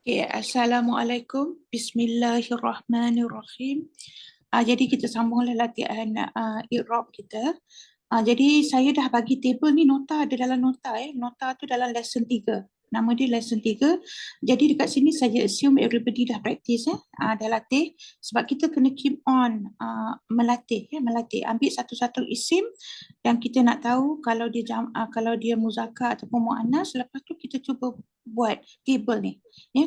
Okay, Assalamualaikum. Bismillahirrahmanirrahim. Jadi kita sambunglah latihan i'rab kita. Jadi saya dah bagi table ni, nota ada dalam nota. Nota tu dalam lesson 3. Nama dia lesson 3. Jadi dekat sini saya assume everybody dah practice, dah latih. Sebab kita kena keep on melatih. Melatih. Ambil satu-satu isim yang kita nak tahu kalau dia kalau dia muzakkar ataupun muannas. Lepas tu kita cuba buat table ni.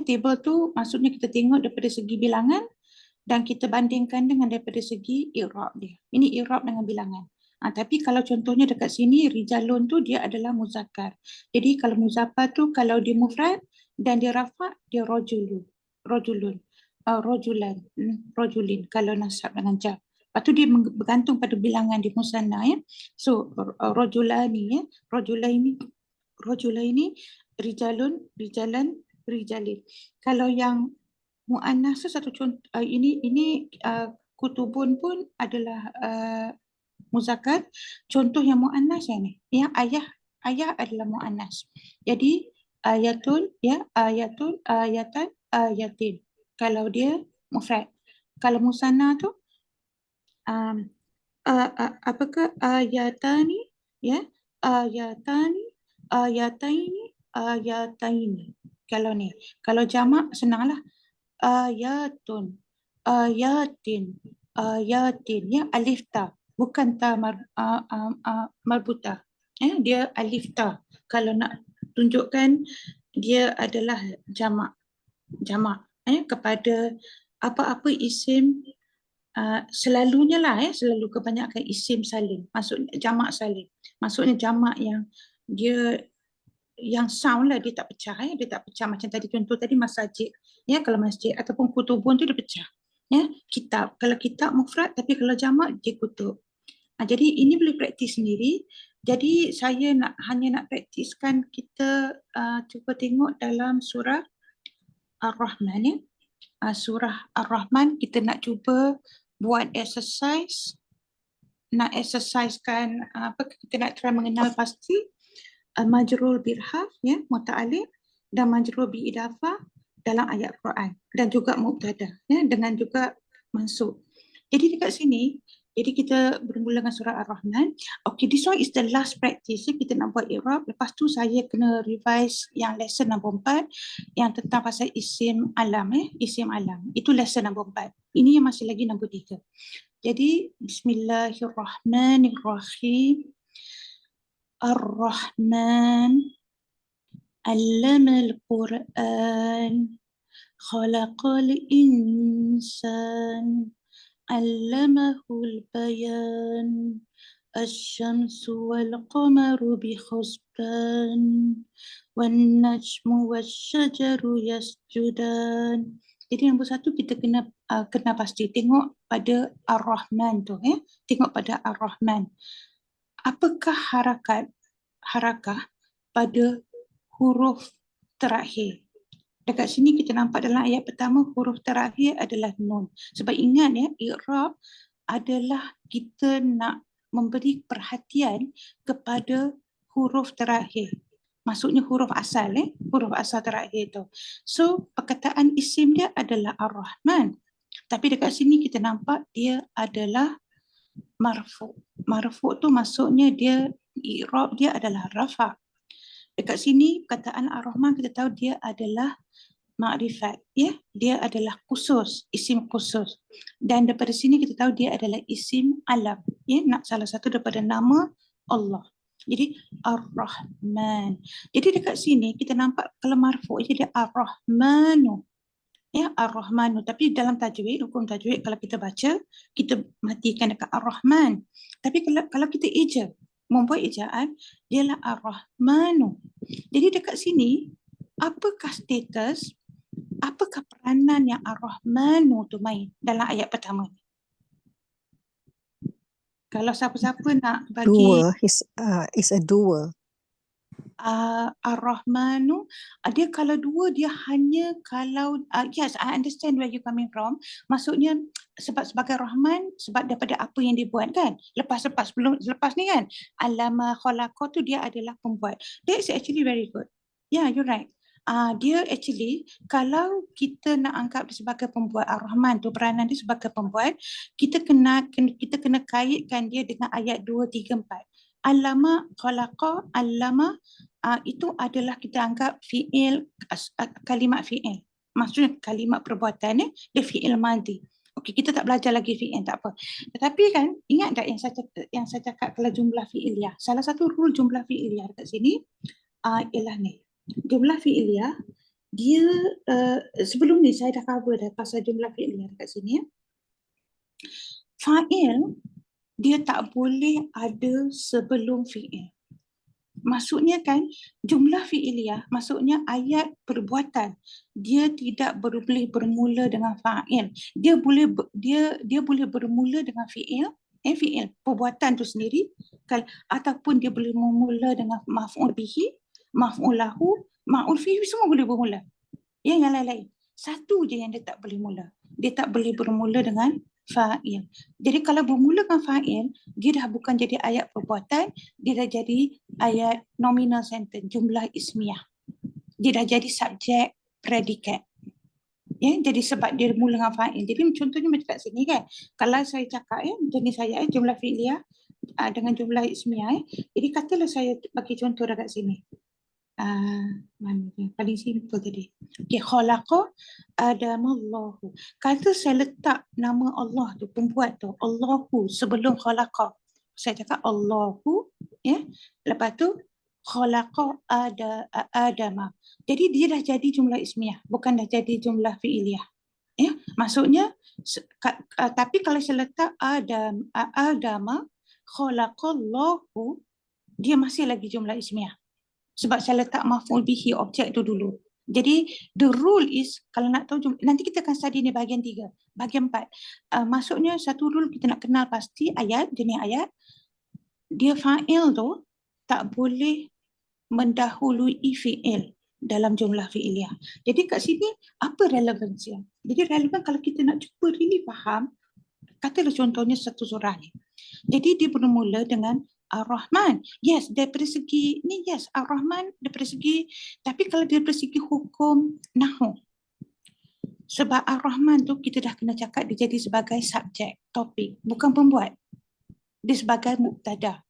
Table tu maksudnya kita tengok daripada segi bilangan dan kita bandingkan dengan daripada segi i'rab dia. Ini i'rab dengan bilangan. Tapi kalau contohnya dekat sini rijalun tu dia adalah muzakkar. Jadi kalau muzakkar tu kalau dia mufrad dan dia rafa' dia rajulun. Rajulan, rajulin kalau nasab dengan jar. Lepas tu dia bergantung pada bilangan di musanna So rajulani rajulaini, rijalun, rijalin. Kalau yang muannas tu satu contoh, ini kutubun pun adalah muzakkar. Contoh yang muannas yang ni, yang ayah adalah muannas. Jadi ayatun, ayatun, ayatan, ayatin. Kalau dia mufrad. Kalau musanna tu apakah ayatani, ayatani, ayataini, ayataini. Kalau jamak senanglah, ayatun, ayatin, ayatin. Alif ta, bukan ta marbuta. Dia alif ta. Kalau nak tunjukkan dia adalah jamak kepada apa-apa isim. Selalunya lah selalu kebanyakan isim salim, maksudnya jamak salim, maksudnya jamak yang dia yang sound lah, dia tak pecah dia tak pecah macam tadi contoh tadi masjid kalau masjid ataupun kutubun tu dia pecah kitab, kalau kitab mufrad tapi kalau jamak dia kutub. Jadi ini boleh praktis sendiri. Jadi saya hanya nak praktiskan, kita cuba tengok dalam surah Ar-Rahman surah Ar-Rahman. Kita nak cuba buat exercise, nak exercisekan kita nak try mengenal pasti majrur birhaf muta'alliq dan majrur bi idafah dalam ayat Quran dan juga mubtada dengan juga mansub. Jadi dekat sini, jadi kita bermula dengan surah Ar-Rahman. Okay, this one is the last practice. Kita nak buat i'rab. Lepas tu saya kena revise yang lesson nombor 4 yang tentang pasal isim alam. Isim alam. Itu lesson nombor 4. Ini yang masih lagi nombor 3. Jadi, Bismillahirrahmanirrahim. Ar-Rahman. Allamal Quran. Khalaqal insan. علمه البيان الشمس والقمر بحسبان والنجم والشجر يسجدان. Jadi nombor 1 kita kena pasti tengok pada Ar-Rahman tu tengok pada Ar-Rahman. Apakah harakah pada huruf terakhir? Dekat sini kita nampak dalam ayat pertama huruf terakhir adalah nun. Sebab ingat i'rab adalah kita nak memberi perhatian kepada huruf terakhir. Maksudnya huruf asal huruf asal terakhir tu. So perkataan isim dia adalah Ar-Rahman. Tapi dekat sini kita nampak dia adalah marfu'. Marfu' tu maksudnya dia i'rab dia adalah rafa'. Dekat sini perkataan Ar-Rahman kita tahu dia adalah makrifat, dia adalah khusus, isim khusus. Dan daripada sini kita tahu dia adalah isim alam, nak salah satu daripada nama Allah. Jadi Ar-Rahman. Jadi dekat sini kita nampak kalau marfu' jadi Ar-Rahmanu. Ar-Rahmanu. Tapi dalam tajwid, hukum tajwid kalau kita baca, kita matikan dekat Ar-Rahman. Tapi kalau kita eja, membuat ejaan, dialah Ar-Rahmanu. Jadi dekat sini, apakah status, apakah peranan yang Ar-Rahmanu tu main dalam ayat pertama ni? Kalau siapa-siapa nak bagi dual, is a dual. Ar-Rahmanu, dia kalau dua dia hanya kalau yes, I understand where you coming from. Maksudnya sebab sebagai Rahman, sebab daripada apa yang dia buat kan. Lepas ni kan, Allama khalaqa tu dia adalah pembuat. That's actually very good. Yeah, you're right. dia actually kalau kita nak anggap dia sebagai pembuat, Ar-Rahman tu peranan dia sebagai pembuat, kita kena kaitkan dia dengan ayat 2, 3, 4. Allama khalaqa, allama itu adalah kita anggap fi'il, kalimat fi'il. Maksudnya kalimat perbuatan dia fi'il madhi. Okey, kita tak belajar lagi fi'il, tak apa. Tetapi kan, ingat tak yang saya cakap kalau jumlah fi'iliyah. Salah satu rule jumlah fi'iliyah dekat sini ialah ni. Jumlah fi'iliyah, dia sebelum ni saya dah cover dah pasal jumlah fi'iliyah dekat sini. Fa'il, dia tak boleh ada sebelum fi'il. Maksudnya kan jumlah fi'iliyah, maksudnya ayat perbuatan, dia tidak boleh bermula dengan fa'il. Dia boleh bermula dengan fi'il, fi'il perbuatan tu sendiri, ataupun dia boleh bermula dengan maf'ul bihi, maf'ul lahu, maf'ul fihi, semua boleh bermula. Yang lain-lain. Satu je yang dia tak boleh mula. Dia tak boleh bermula dengan fa'il. Jadi kalau bermula dengan fa'il, dia dah bukan jadi ayat perbuatan, dia dah jadi ayat nominal sentence, jumlah ismiyah. Dia dah jadi subjek, predikat. Ya, jadi sebab dia mula dengan fa'il. Jadi contohnya macam kat sini kan, kalau saya cakap jenis ayat jumlah fi'liyah dengan jumlah ismiyah, jadi katalah saya bagi contoh dekat sini. Mana dia? Paling simple tadi. Okay, khalaqa adamallahu. Kata saya letak nama Allah tu, pembuat tu, Allahu sebelum khalaqa. Saya cakap Allahu, ya. Lepas tu khalaqa adama. Jadi dia dah jadi jumlah ismiyah, bukan dah jadi jumlah fi'iliyah. Ya, maksudnya tapi kalau saya letak adama khalaqallahu, dia masih lagi jumlah ismiyah. Sebab saya letak maf'ul bihi objek tu dulu. Jadi the rule is, kalau nak tahu nanti kita akan study ni bahagian 3, bahagian 4. Maksudnya satu rule kita nak kenal pasti ayat, jenis ayat, dia fa'il tu tak boleh mendahului fi'il dalam jumlah fi'iliyah. Jadi kat sini apa relevansi? Jadi relevan kalau kita nak cuba really faham, katalah contohnya satu surah ni. Jadi dia bermula dengan Ar-Rahman. Yes, daripada segi ni yes, Ar-Rahman daripada segi, tapi kalau daripada segi hukum nahwu. Sebab Ar-Rahman tu kita dah kena cakap dia jadi sebagai subjek, topik, bukan pembuat. Dia sebagai mubtada.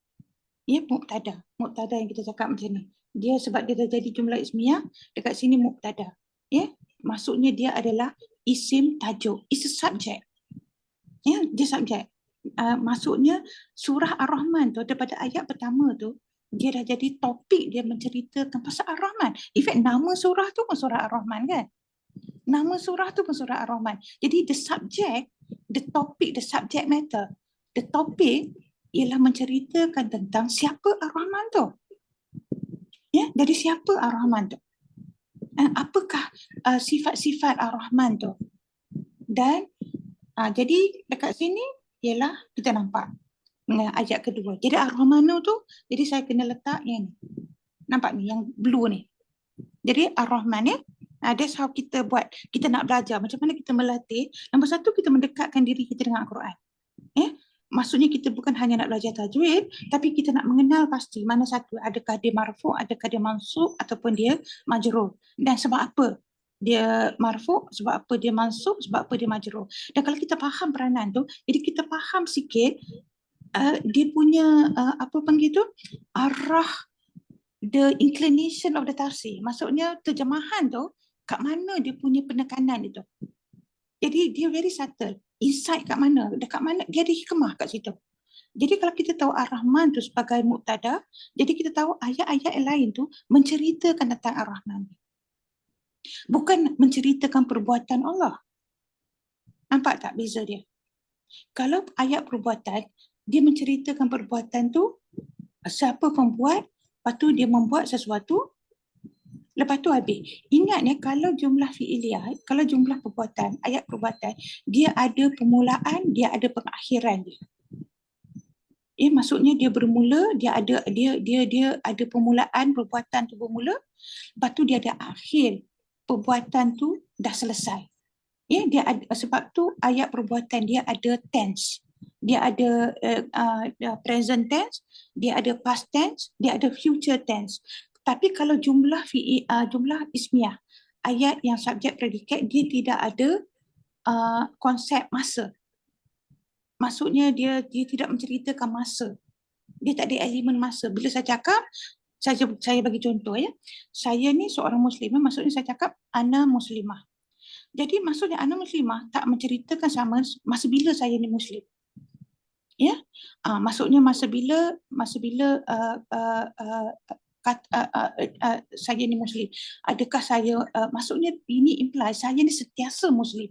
Ya, mubtada. Mubtada yang kita cakap macam ni. Dia sebab dia dah jadi jumlah ismiyah, dekat sini mubtada. Ya, maksudnya dia adalah isim tajuk. It's a subject. Ya, dia subjek. Maksudnya surah Ar-Rahman tu daripada ayat pertama tu dia dah jadi topik, dia menceritakan pasal Ar-Rahman. In fact nama surah tu pun surah Ar-Rahman kan. Nama surah tu pun surah Ar-Rahman. Jadi the subject, the topic, the subject matter, the topic ialah menceritakan tentang siapa Ar-Rahman tu. Ya, dari siapa Ar-Rahman tu? Apakah sifat-sifat Ar-Rahman tu? Dan jadi dekat sini ialah kita nampak ayat kedua. Jadi Ar-Rahmanu tu, jadi saya kena letak yang ni. Nampak ni, yang blue ni. Jadi Ar-Rahman ni, that's how kita buat. Kita nak belajar macam mana kita melatih. Nombor satu, kita mendekatkan diri kita dengan Al-Quran. Maksudnya kita bukan hanya nak belajar tajwid, tapi kita nak mengenal pasti mana satu. Adakah dia marfu', adakah dia mansub, ataupun dia majrur. Dan sebab apa dia marfu', sebab apa dia mansub, sebab apa dia majrur. Dan kalau kita faham peranan tu, jadi kita faham sikit dia punya apa panggil tu, arah, the inclination of the tafsir. Maksudnya terjemahan tu kat mana dia punya penekanan itu. Jadi dia very subtle. Insight kat mana, dekat mana, dia ada hikmah kat situ. Jadi kalau kita tahu Ar-Rahman tu sebagai mubtada, jadi kita tahu ayat-ayat lain tu menceritakan tentang Ar-Rahman. Bukan menceritakan perbuatan Allah. Nampak tak beza dia? Kalau ayat perbuatan, dia menceritakan perbuatan tu, siapa pembuat, lepas tu dia membuat sesuatu, lepas tu habis. Ingat ya, kalau jumlah fi'iliyah, kalau jumlah perbuatan, ayat perbuatan, dia ada permulaan, dia ada pengakhiran dia. Maksudnya dia bermula, dia ada permulaan, perbuatan tu bermula, lepas tu dia ada akhir, perbuatan tu dah selesai. Dia ada, sebab tu ayat perbuatan dia ada tense. Dia ada present tense, dia ada past tense, dia ada future tense. Tapi kalau jumlah jumlah ismiyah, ayat yang subjek predikat, dia tidak ada konsep masa. Maksudnya dia tidak menceritakan masa. Dia tak ada elemen masa. Bila saya cakap, saya bagi contoh ya. Saya ni seorang muslimah, maksudnya saya cakap ana muslimah. Jadi maksudnya ana muslimah tak menceritakan sama masa bila saya ni muslim. Ya. Maksudnya masa bila saya ni muslim. Adakah saya maksudnya ini imply saya ni sentiasa muslim.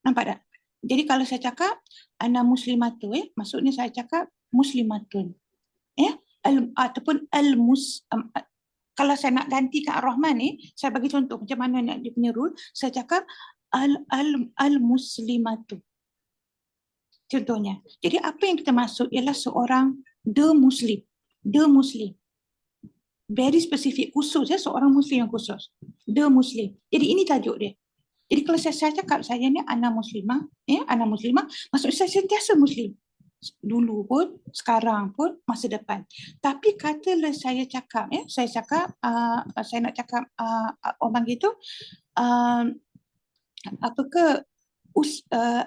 Nampak tak? Jadi kalau saya cakap ana muslimatun, maksudnya saya cakap muslimatun. Ya, ataupun kalau saya nak gantikan Ar-Rahman ni, saya bagi contoh macam mana nak dia punya rule, saya cakap al-muslimatu. Contohnya. Jadi apa yang kita maksud ialah seorang the muslim. Very specific, khusus ya, seorang muslim yang khusus. The muslim. Jadi ini tajuk dia. Jadi kalau saya cakap saya ni ana muslimah, maksud saya sentiasa muslim. Dulu pun, sekarang pun, masa depan. Tapi katalah saya cakap, saya nak cakap orang gitu, apakah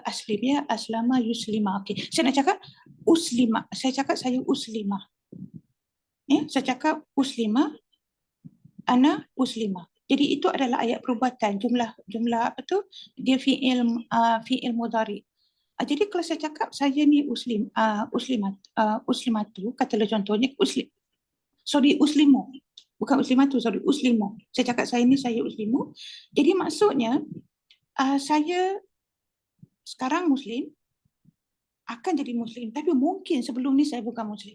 aslim ya, aslama yuslimah. Okey, saya nak cakap uslimah. Saya cakap saya uslimah. Saya cakap uslimah, ana uslimah. Jadi itu adalah ayat perubatan, jumlah apa tu? Dia fi'il mudhari. Jadi kalau saya cakap saya ni uslimatu, katalah contohnya uslimu. Bukan uslimatu, uslimu. Saya cakap saya uslimu. Jadi maksudnya saya sekarang muslim, akan jadi muslim, tapi mungkin sebelum ni saya bukan muslim.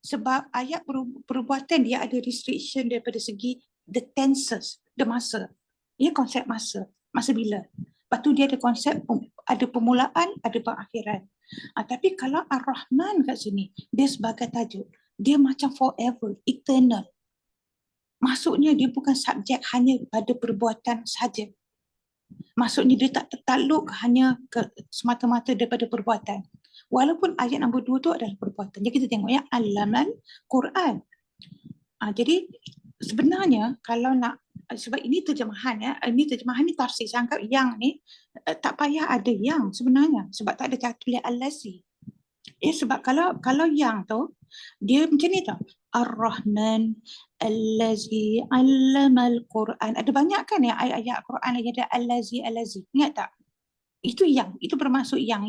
Sebab ayat perbuatan dia ada restriction daripada segi the tenses, the masa. Ia konsep masa bila. Lepas tu dia ada konsep, ada permulaan, ada perakhiran. Tapi kalau Ar-Rahman kat sini, dia sebagai tajuk, dia macam forever, eternal. Maksudnya dia bukan subjek hanya pada perbuatan saja. Maksudnya dia tak tertakluk hanya semata-mata daripada perbuatan. Walaupun ayat nombor 2 tu adalah perbuatan. Jadi kita tengok ya, Allamal Quran. Jadi sebenarnya kalau nak, sebab ini terjemahan ya, ini terjemahan ni tafsir. Saya anggap yang ni tak payah ada yang sebenarnya, sebab tak ada tulis al-lazi. Sebab kalau yang tu dia macam ni tau. Ar-Rahman allazi 'allamal Quran. Ada banyak kan ya ayat-ayat Quran yang ada allazi. Ingat tak? Itu itu bermaksud yang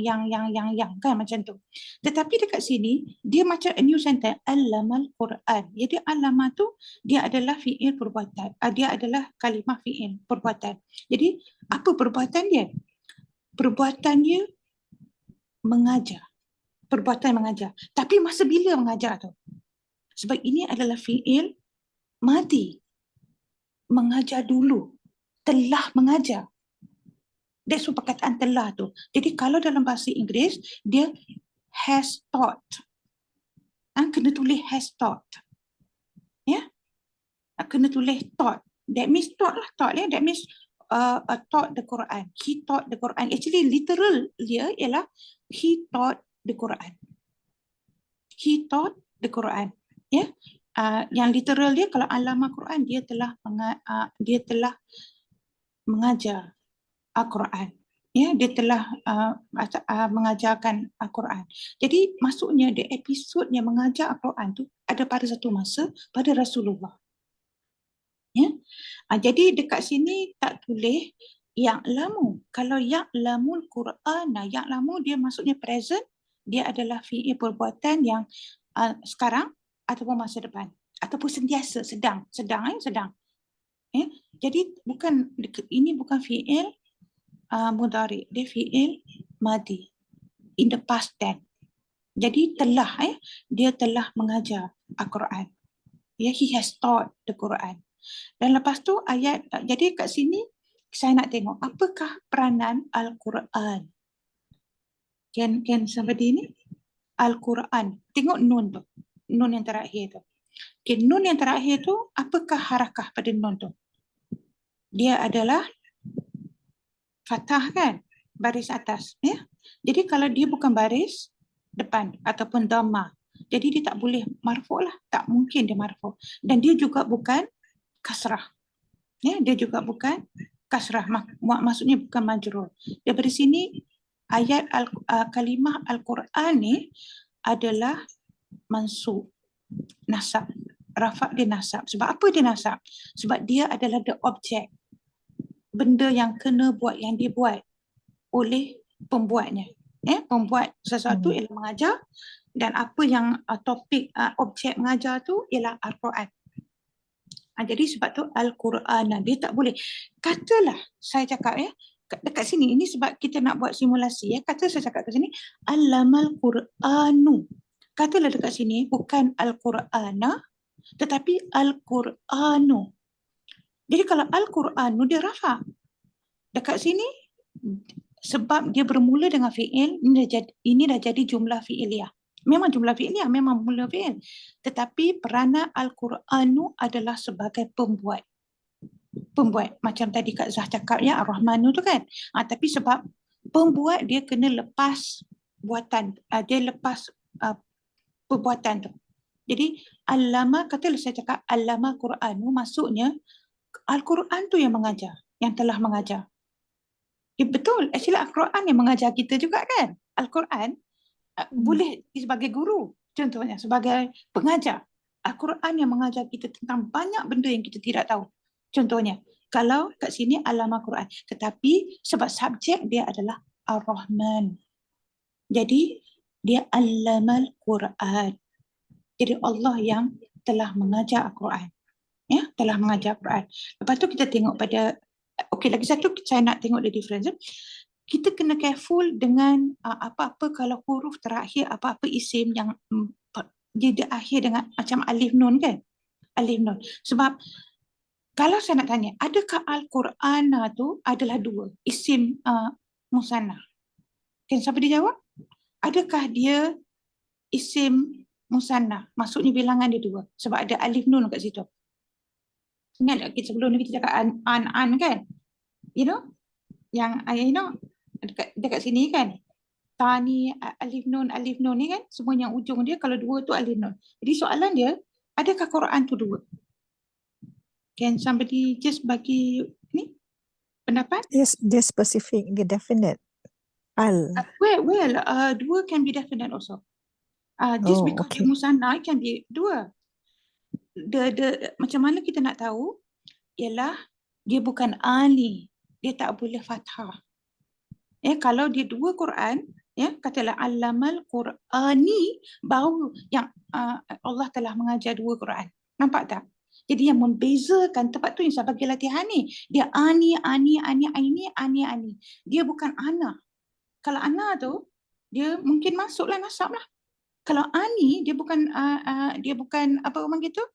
kan macam tu. Tetapi dekat sini dia macam a new sentence, 'allamal Quran. Jadi 'allama tu dia adalah fi'il perbuatan. Dia adalah kalimah fi'il perbuatan. Jadi apa perbuatan dia? Perbuatan dia mengajar. Perbuatan mengajar. Tapi masa bila mengajar tu? Sebab ini adalah fi'il madi. Mengajar dulu. Telah mengajar. That's perkataan telah tu. Jadi kalau dalam bahasa Inggeris, dia has taught. Kena tulis has taught. Ya? Kena tulis taught. That means taught lah. Taught ya. That means taught the Quran. He taught the Quran. Actually literal dia ialah he taught the Quran. He taught the Quran. Ya. Yang literal dia kalau alama Quran dia telah mengajar Al-Quran. Ya, dia telah mengajarkan Al-Quran. Jadi maksudnya dia episod yang mengajar Al-Quran tu ada pada satu masa pada Rasulullah. Ya. Jadi dekat sini tak tulis yang lamu. Kalau yang lamul Quran, yang lamu dia maksudnya present, dia adalah fi'il perbuatan yang sekarang ataupun masa depan ataupun sentiasa sedang. Ya. Jadi ini bukan fi'il mudhari, dia fi'il madi, in the past tense. Jadi dia telah mengajar Al-Quran. Ya, he has taught the Quran. Dan lepas tu ayat, jadi kat sini saya nak tengok apakah peranan Al-Quran. Can somebody ni? Al-Quran. Tengok nun tu. Nun yang terakhir tu. Okay, nun yang terakhir tu, apakah harakah pada nun tu? Dia adalah fathah kan? Baris atas. Ya? Jadi kalau dia bukan baris depan ataupun dhamma, Jadi dia tak boleh marfu' lah. Tak mungkin dia marfu'. Dan dia juga bukan kasrah. Ya, dia juga bukan kasrah. Maksudnya bukan majrur. Daripada sini ayat kalimah Al-Quran ni adalah mansub, nasab. Rafa' dia nasab. Sebab apa dia nasab? Sebab dia adalah the object. Benda yang kena buat, yang dibuat oleh pembuatnya. Pembuat sesuatu ialah mengajar, dan apa yang topik objek mengajar tu ialah Al-Quran. Jadi sebab tu Al-Quran, dia tak boleh. Katalah saya cakap dekat sini, ini sebab kita nak buat simulasi kata saya cakap kat sini Allamal Quranu. Katalah dekat sini bukan Al-Qurana tetapi Al-Quranu. Jadi kalau Al-Quranu dia rafa. Dekat sini sebab dia bermula dengan fi'il, ini dah jadi jumlah fi'iliyah. Memang jumlah fi'iliyah, memang mula fi'il. Tetapi peranan Al-Quranu adalah sebagai pembuat. Macam tadi Kak Zah cakap Ar-Rahmanu tu kan. Tapi sebab pembuat dia kena lepas buatan, dia lepas perbuatan tu. Jadi Allama, katalah saya cakap Allama Quranu, maksudnya Al-Quran tu yang mengajar, yang telah mengajar. Betul, actually Al-Quran yang mengajar kita juga kan. Al-Quran boleh sebagai guru, contohnya sebagai pengajar. Al-Quran yang mengajar kita tentang banyak benda yang kita tidak tahu. Contohnya, kalau kat sini Allama Quran, tetapi sebab subjek dia adalah Ar-Rahman. Jadi dia Allamal Quran. Jadi Allah yang telah mengajar Al-Quran. Telah mengajar Al-Quran. Lepas tu kita tengok pada, lagi satu saya nak tengok the difference. Kita kena careful dengan apa-apa kalau huruf terakhir, apa-apa isim yang dia akhir dengan macam alif nun kan. Alif nun. Sebab kalau saya nak tanya, adakah Al-Quran tu adalah dua isim musanna? Kan siapa dia jawab? Adakah dia isim musanna? Maksudnya bilangan dia dua. Sebab ada alif nun kat situ. Ingat tak sebelum ni kita cakap an kan? Yang dekat sini kan? Tani, alif nun ni kan? Semua yang ujung dia kalau dua tu alif nun. Jadi soalan dia, adakah Quran tu dua? Can somebody just bagi ni pendapat? Yes, dia specific, dia definite. Dua can be definite also. Just because dia musanna can be dua. Macam mana kita nak tahu? Ialah dia bukan ali, dia tak boleh fathah. Kalau dia dua Quran, katalah Allamal Qurani, baru yang Allah telah mengajar dua Quran. Nampak tak? Jadi yang membezakan tempat tu yang saya bagi latihan ni, dia ani. Dia bukan ana. Kalau ana tu dia mungkin masuklah nasab lah. Kalau ani dia bukan apa orang gitu?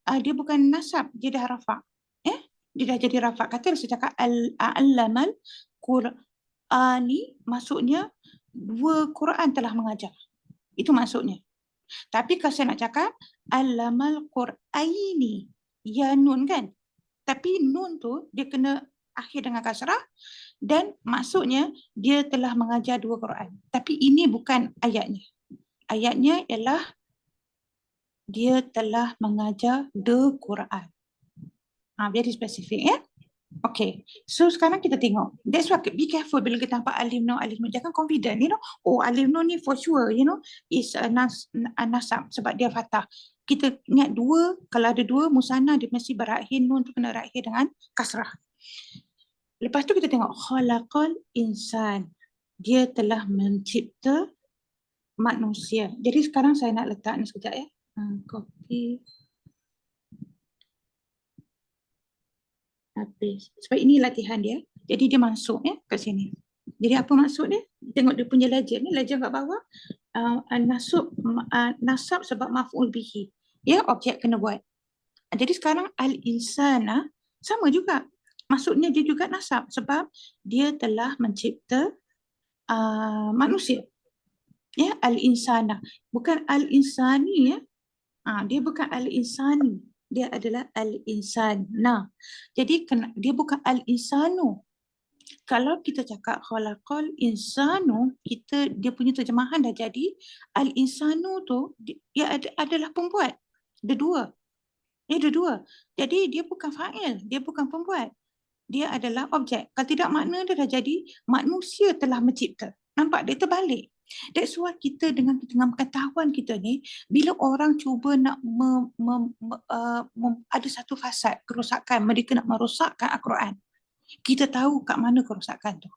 Dia bukan nasab, dia dah rafa'. Dia dah jadi rafa'. Kata saya cakap Allamal Qurani, maksudnya dua Quran telah mengajar. Itu maksudnya. Tapi kalau saya nak cakap Allamal Qur'aini, ya nun kan? Tapi nun tu dia kena akhir dengan kasrah dan maksudnya dia telah mengajar dua Quran. Tapi ini bukan ayatnya. Ayatnya ialah dia telah mengajar the Quran. Very specific Okay. So sekarang kita tengok. That's why be careful bila kita nampak alif nun. Jangan confident, alif nun ni for sure, is a nasab sebab dia fathah. Kita ingat dua, kalau ada dua musanna dia mesti berakhir nun tu kena berakhir dengan kasrah. Lepas tu kita tengok khalaqal insan. Dia telah mencipta manusia. Jadi sekarang saya nak letak ni sekejap copy. Habis. Sebab ini latihan dia. Jadi dia masuk kat sini. Jadi apa maksud dia? Tengok dia punya legend ni, legend kat bawah. Nasab sebab maf'ul bihi. Objek kena buat. Jadi sekarang al-insana sama juga. Maksudnya dia juga nasab sebab dia telah mencipta manusia. Al-insana. Bukan al-insani dia bukan al-insani. Dia adalah al-insan. Jadi dia bukan al-insanu. Kalau kita cakap khalaqal insanu, dia punya terjemahan dah jadi al-insanu tu dia adalah pembuat. Ada dua. Ada dua. Jadi dia bukan fa'il, dia bukan pembuat. Dia adalah objek. Kalau tidak, makna dia dah jadi manusia telah mencipta. Nampak dia terbalik. That's why kita dengan pengetahuan kita ni, bila orang cuba nak ada satu fasad, kerosakan, mereka nak merosakkan Al-Quran. Kita tahu kat mana kerosakan tu.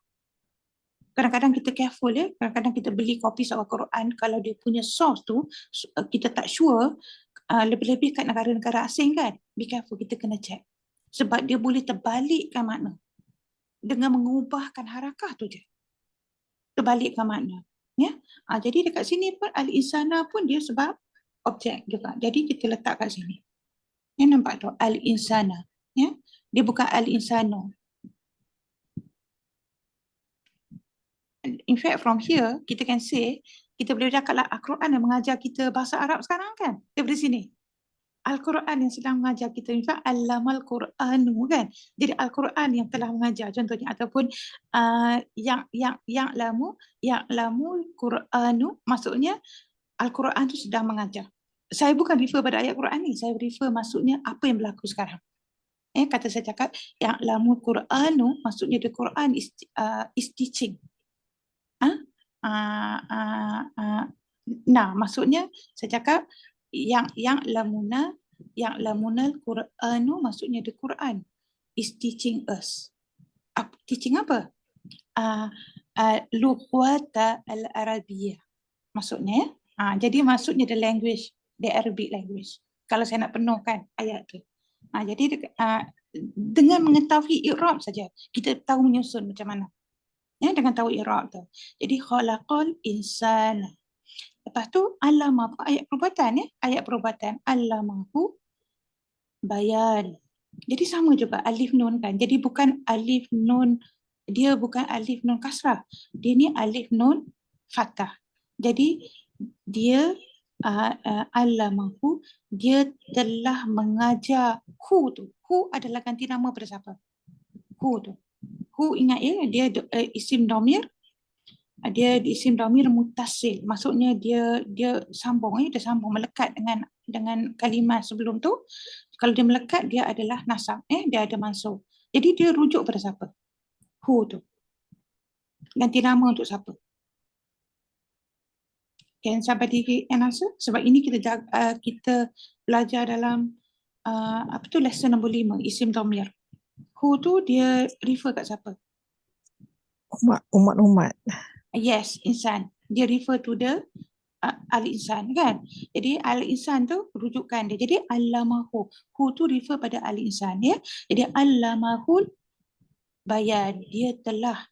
Kadang-kadang kita careful ya, kadang-kadang kita beli kopi Al-Quran, kalau dia punya source tu, kita tak sure, lebih-lebih kat negara-negara asing kan, be careful, kita kena check. Sebab dia boleh terbalikkan makna. Dengan mengubahkan harakah tu je. Terbalikkan makna. Ya? Jadi dekat sini pun al-insana pun dia sebab objek juga. Jadi kita letak kat sini. Ya, nampak tu? Al-insana. Ya? Dia bukan al-insano. In fact, from here, kita can say, kita boleh cakap lah Al-Quran yang mengajar kita bahasa Arab sekarang kan? Daripada sini. Al-Quran yang sedang mengajar kita. In fact, Allamal Quranu kan? Jadi Al-Quran yang telah mengajar contohnya. Ataupun yang lamu Quranu, maksudnya Al-Quran tu sedang mengajar. Saya bukan refer pada ayat Quran ni. Saya refer maksudnya apa yang berlaku sekarang. Kata saya cakap, yang lamu Quranu, maksudnya the Quran is teaching. Nah, maksudnya saya cakap yang lamunal Quranu, maksudnya the Quran is teaching us. Teaching apa? Lughata al-Arabiyah. Maksudnya, jadi maksudnya the language, the Arabic language. Kalau saya nak penuhkan ayat tu. Jadi dengan mengetahui i'rab saja, kita tahu menyusun macam mana. Dengan tahu i'rab tu. Jadi khalaqal insana. Lepas tu allama, ayat perbuatan ayat perbuatan allamahu bayan. Jadi sama juga alif nun kan. Jadi bukan alif nun, dia bukan alif nun kasrah. Dia ni alif nun fathah. Jadi dia allamahu, dia telah mengajar. Hu tu, hu adalah ganti nama pada siapa? Hu tu. Hu ingat ya, dia isim domir. Dia isim domir mutasil. Maksudnya dia sambung dia sambung melekat dengan kalimah sebelum tu. Kalau dia melekat, dia adalah nasab, dia ada mansub. Jadi dia rujuk pada siapa? Hu tu. Ganti nama untuk siapa? Can somebody answer? Sebab ini kita belajar dalam lesson nombor 5, isim domir. Hu tu dia refer kat siapa? Umat. Yes, insan. Dia refer to the al-insan kan. Jadi al-insan tu rujukan dia. Jadi allamahu. Hu tu refer pada al-insan ya. Jadi allamahul bayan.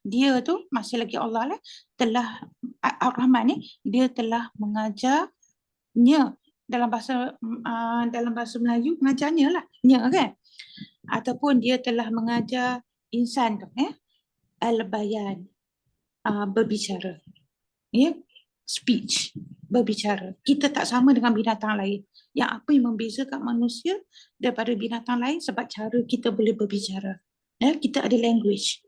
Dia tu masih lagi Allah lah, telah Ar-Rahman ni, dia telah mengajarnya dalam bahasa Melayu, mengajarnya lah, kan. Ataupun dia telah mengajar insan tu al-bayan, berbicara. Speech, berbicara. Kita tak sama dengan binatang lain. Yang apa yang membezakan manusia daripada binatang lain sebab cara kita boleh berbicara. Kita ada language.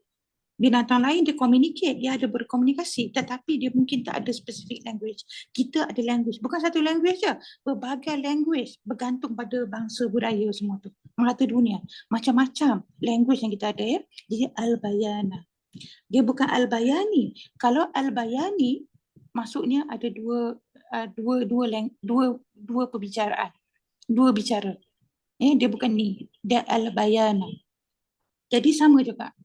Binatang lain dia communicate, dia ada berkomunikasi, tetapi dia mungkin tak ada specific language. Kita ada language. Bukan satu language je, berbagai language bergantung pada bangsa budaya semua tu. Merata dunia. Macam-macam language yang kita ada ya. Jadi al-bayana. Dia bukan al-bayani. Kalau al-bayani maksudnya ada dua perbicaraan. Dua bicara. Dia bukan ni. Dia al-bayana. Jadi sama juga.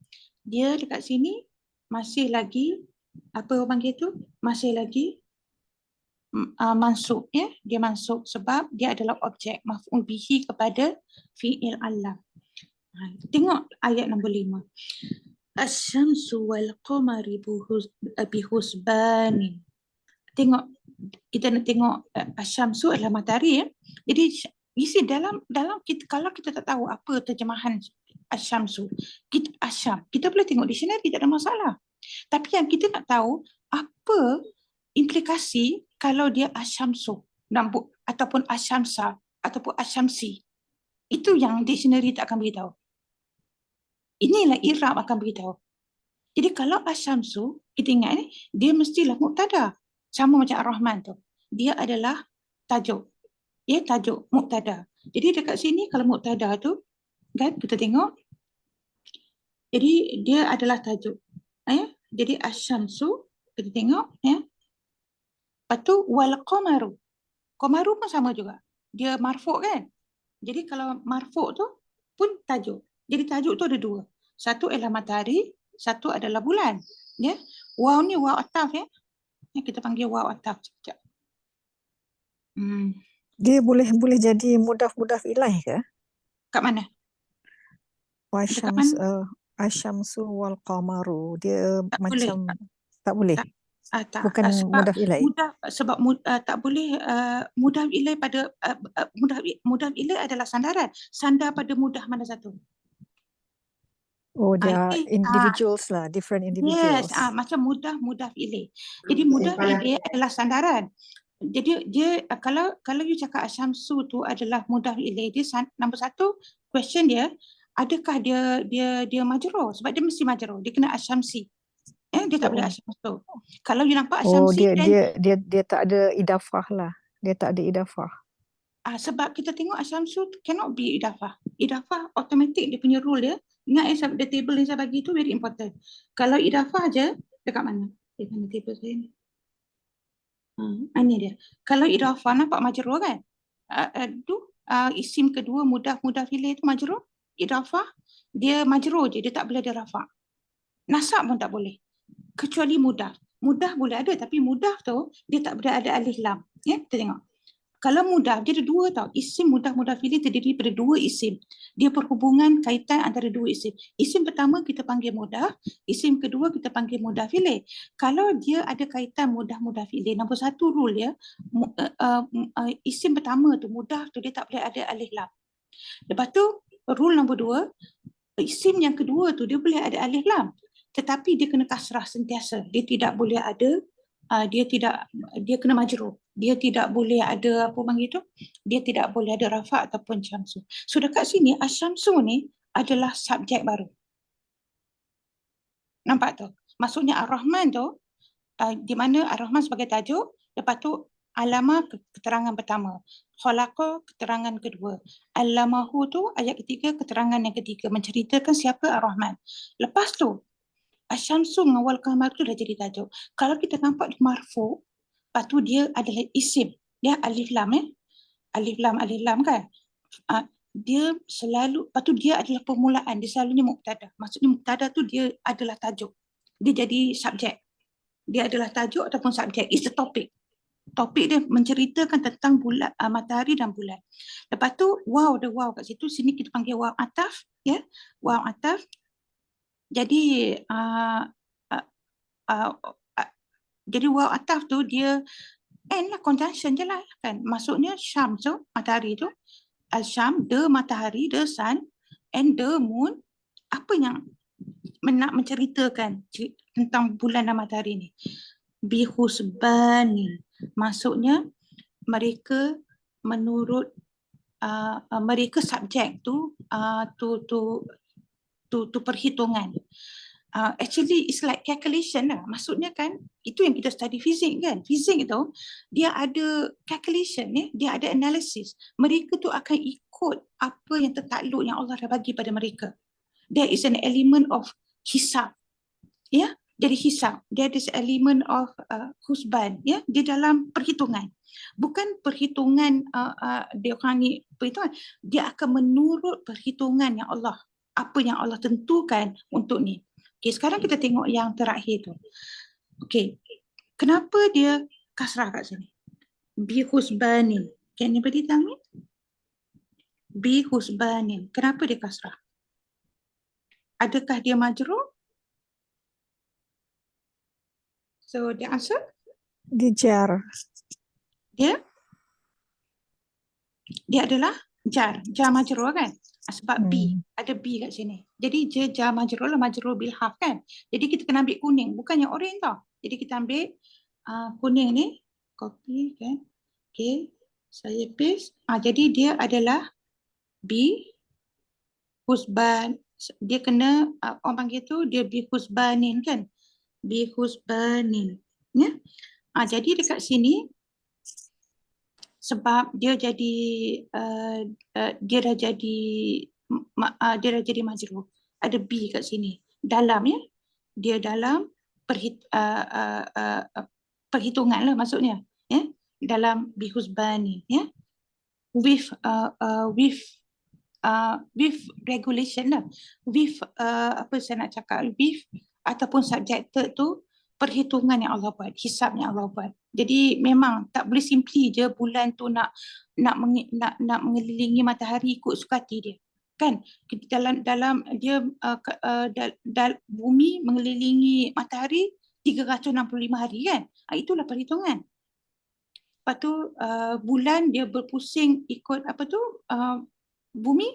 Dia dekat sini masih lagi, apa orang panggil tu? Masih lagi mansub. Dia mansub sebab dia adalah objek maf'ul bihi kepada fi'il Allah. Tengok ayat nombor 5. Asy-syamsu wal qamari bihusbanin. Tengok, kita nak tengok asy-syamsu adalah matahari Jadi isi dalam kita, kalau kita tak tahu apa terjemahan asy-syamsu, kita boleh tengok dictionary, tak ada masalah. Tapi yang kita nak tahu apa implikasi kalau dia asy-syamsu ataupun asy-syamsa ataupun asy-syamsi. Itu yang dictionary tak akan beritahu. Inilah i'rab akan beritahu. Jadi kalau Asyamsu, kita ingat ni, dia mestilah mubtada. Sama macam Ar-Rahman tu. Dia adalah tajuk. Ya, tajuk mubtada. Jadi dekat sini kalau mubtada tu, kan, kita tengok. Jadi dia adalah tajuk. Jadi Asyamsu, kita tengok. Lepas tu wal qamaru. Qamaru pun sama juga. Dia marfuk kan? Jadi kalau marfuk tu pun tajuk. Jadi tajuk tu ada dua. Satu adalah matahari, satu adalah bulan. Ya. Waw ni waw ataf ya. Kita panggil waw ataf sekejap. Dia boleh jadi mudaf ilaih ke? Kat mana? Dekat Wasyams mana? asyamsu wal qamaru. Dia Tak boleh. macam tak boleh. Tak. Bukan Sebab mudaf ilaih. tak boleh mudaf ilaih pada mudaf ilaih adalah sandaran. Sandar pada mudah mana satu? Oh, dia Jadi, individuals lah, different individuals. yes, macam mudaf ilaih. Jadi mudaf ilaih adalah sandaran. Jadi dia kalau you cakap Asyamsu tu adalah mudaf ilaih, dia nombor satu question dia, adakah dia majrur? Sebab dia mesti majrur. Dia kena Asyamsi. Dia tak boleh Asyamsu. Kalau you nampak Asyamsi dia tak ada idafah lah. Dia tak ada idafah. Sebab kita tengok Asyamsu cannot be idafah. Idafah automatic dia punya rule dia. Ingat the table yang saya bagi tu very important. Kalau idafah je, dekat mana? Di mana table saya ni? Ini dia. Kalau idafah nampak majrur kan? Isim kedua mudaf ilaih tu majrur. Idafah dia majrur je, dia tak boleh ada rafa'. Nasab pun tak boleh. Kecuali mudaf. Mudaf boleh ada, tapi mudaf tu dia tak boleh ada alif lam. Ya, kita tengok. Kalau mudaf, dia ada dua tau. Isim mudaf ilaih terdiri daripada dua isim. Dia perhubungan kaitan antara dua isim. Isim pertama kita panggil mudaf, isim kedua kita panggil mudaf ilaih. Kalau dia ada kaitan mudaf ilaih, nombor satu rule dia, isim pertama tu, mudaf tu dia tak boleh ada alif lam. Lepas tu, rule nombor dua, isim yang kedua tu dia boleh ada alif lam. Tetapi dia kena kasrah sentiasa. Dia tidak boleh ada dia kena majrur. Dia tidak boleh ada apa panggil tu? Dia tidak boleh ada rafa' ataupun syamsu. So dekat sini asyamsu ni adalah subjek baru. Nampak tu? Maksudnya Ar-Rahman tu di mana Ar-Rahman sebagai tajuk, lepas tu Alamah keterangan pertama, Khalaqa keterangan kedua, Allamahu tu ayat ketiga keterangan yang ketiga menceritakan siapa Ar-Rahman. Lepas tu Asyamsu mengawal Qamar tu dah jadi tajuk. Kalau kita nampak di marfu', lepas tu dia adalah isim. Dia alif lam alif lam kan. Dia selalu, lepas tu dia adalah permulaan. Dia selalunya mubtada. Maksudnya mubtada tu dia adalah tajuk. Dia jadi subjek. Dia adalah tajuk ataupun subjek. It's the topic. Topik dia menceritakan tentang bulan, matahari dan bulan. Lepas tu wow, ada wow kat situ. Sini kita panggil wow ataf. Ya, wow ataf. Jadi jadi waw ataf tu dia and lah, conjunction je lah kan. Maksudnya Syam tu, matahari tu, Al-Syam, the matahari, the sun, and the moon. Apa yang nak menceritakan tentang bulan dan matahari ni? Bihusbani. Maksudnya mereka menurut mereka subjek tu perhitungan. Actually it's like calculation lah. Maksudnya kan itu yang kita study fizik kan. Fizik tu dia ada calculation dia ada analysis. Mereka tu akan ikut apa yang tertakluk yang Allah dah bagi pada mereka. There is an element of hisab. Ya, jadi hisab. There is an element of husban ya di dalam perhitungan. Bukan perhitungan dia orang ni perhitungan. Dia akan menurut perhitungan yang Allah, apa yang Allah tentukan untuk ni. Okay, sekarang kita tengok yang terakhir tu. Okay, kenapa dia kasrah kat sini? Bihusbanin. Can anybody tell me? Bihusbanin. Kenapa dia kasrah? Adakah dia majrur? So, the answer? Dia jar. Dia adalah jar. Jar majrur kan? Sebab B. Ada B kat sini. Jadi dia jar majrur lah, majrur bil haf kan? Jadi kita kena ambil kuning. Bukan yang orange tau. Jadi kita ambil kuning ni. Copy kan? Okay. Saya paste. Jadi dia adalah B. Husban. dia kena orang panggil tu dia bihusbanin kan, bihusbanin ya. Jadi dekat sini sebab dia jadi dia dah jadi dia dah jadi majrur, ada B kat sini dalam ya, dia dalam perhitungan lah maksudnya ya, dalam bihusbani ya, with regulation lah, with apa saya nak cakap, with ataupun subjected tu perhitungan yang Allah buat, hisab yang Allah buat. Jadi memang tak boleh simply je bulan tu nak mengelilingi matahari ikut suka hati dia, kan? Dalam dia bumi mengelilingi matahari 365 hari kan? Itulah perhitungan. Lepas tu bulan dia berpusing ikut apa tu bumi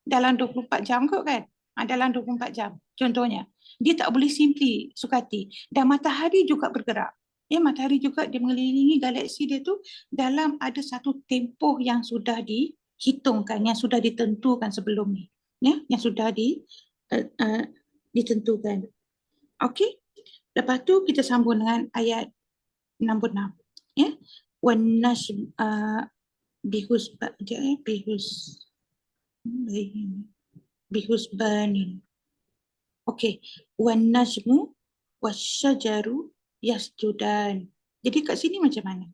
dalam 24 jam kot kan? Dalam 24 jam contohnya. Dia tak boleh simply sukati. Dan matahari juga bergerak. Ya, matahari juga dia mengelilingi galaksi dia tu dalam ada satu tempoh yang sudah dihitungkan, yang sudah ditentukan sebelum ni. Ya, yang sudah ditentukan. Okey. Lepas tu kita sambung dengan ayat nombor 6. Ya. Wan najm bihusbanin. Okey, wan najmu wasyajaru yasjudan. Jadi kat sini macam mana?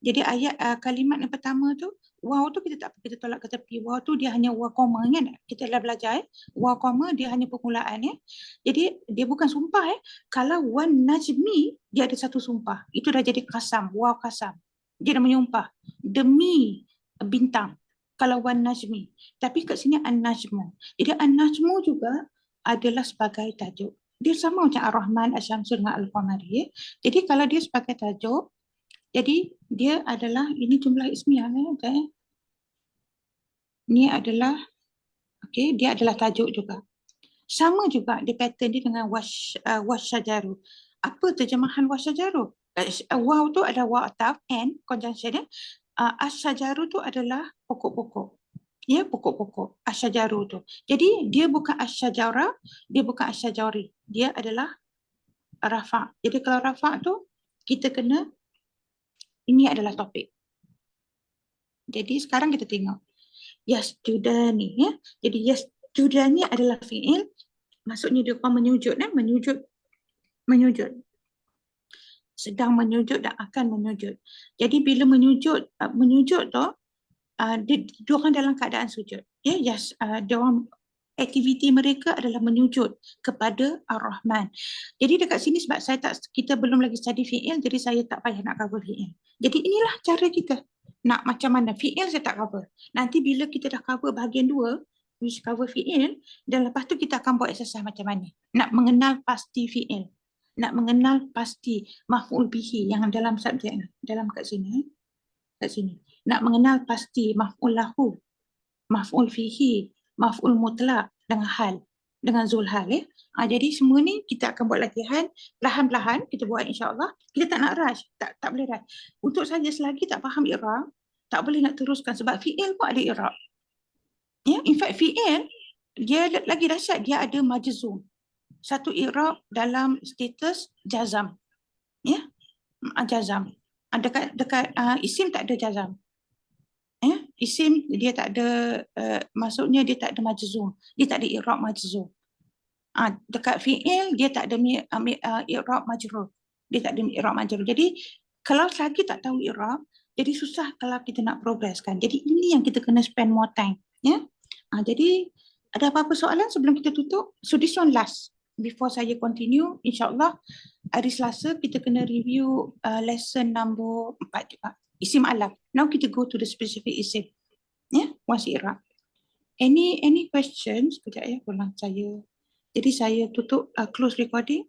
Jadi ayat kalimat yang pertama tu, waw tu kita tolak ke tepi. Waw tu dia hanya waw koma kan? Kita dah belajar waw koma dia hanya permulaan ya. Jadi dia bukan sumpah Kalau wan najmi dia ada satu sumpah. Itu dah jadi kasam, waw kasam. Dia dah menyumpah demi bintang. Kalau wan najmi. Tapi kat sini an-najmu. Jadi an-najmu juga adalah sebagai tajuk. Dia sama macam Ar-Rahman, Asy-Syamsu dengan Al-Qamari. Jadi kalau dia sebagai tajuk, jadi dia adalah, ini jumlah ismiyah okay? Ini adalah dia adalah tajuk juga. Sama juga dia pattern dia dengan wasyajaru. Apa terjemahan wasyajaru? Waw tu ada waw ataf and conjunction dia. Asyajaru tu adalah pokok-pokok. Ya, pokok-pokok. Asyajaru tu. Jadi dia bukan asyajara, dia bukan asyajari. Dia adalah rafa'. Jadi kalau rafa' tu kita kena, ini adalah topik. Jadi sekarang kita tengok yasjudani ya. Jadi yasjudani adalah fi'il. Maksudnya dia akan menyujud menyujud. Sedang menyujud dan akan menyujud. Jadi bila menyujud tu dia orang dalam keadaan sujud. Ya, dia orang aktiviti mereka adalah menyujud kepada Ar-Rahman. Jadi dekat sini sebab kita belum lagi study fi'il, jadi saya tak payah nak cover fi'il. Jadi inilah cara kita nak macam mana. Fi'il saya tak cover. Nanti bila kita dah cover bahagian 2, which cover fi'il, dan lepas tu kita akan buat exercise macam mana. Nak mengenal pasti fi'il. Nak mengenal pasti maf'ul bihi yang dalam subjek dalam kat sini. Kat sini. Nak mengenal pasti maf'ul lahu, maf'ul fihi, maf'ul mutlaq dengan hal, dengan zulhal jadi semua ni kita akan buat latihan perlahan-lahan, kita buat insya-Allah. Kita tak nak rush, tak boleh rush. Untuk saya selagi tak faham i'rab, tak boleh nak teruskan sebab fi'il pun ada i'rab. Ya, in fact fi'il dia lagi dahsyat, dia ada majzum. Satu i'rab dalam status jazam. Ya, jazam. Dekat isim tak ada jazam. Isim dia tak ada maksudnya dia tak ada majzum, dia tak ada i'rab majzum. Dekat fi'il dia tak ada i'rab majrur, dia tak ada i'rab majrur. Jadi kalau lagi tak tahu i'rab, jadi susah kalau kita nak progresskan. Jadi ini yang kita kena spend more time ya. Jadi ada apa-apa soalan sebelum kita tutup? So this one last before saya continue. InsyaAllah hari Selasa kita kena review lesson number 4 juga, isim alam. Now kita go to the specific isim. Once i'rab. Any questions? Kejap ulang saya. Jadi saya tutup close recording.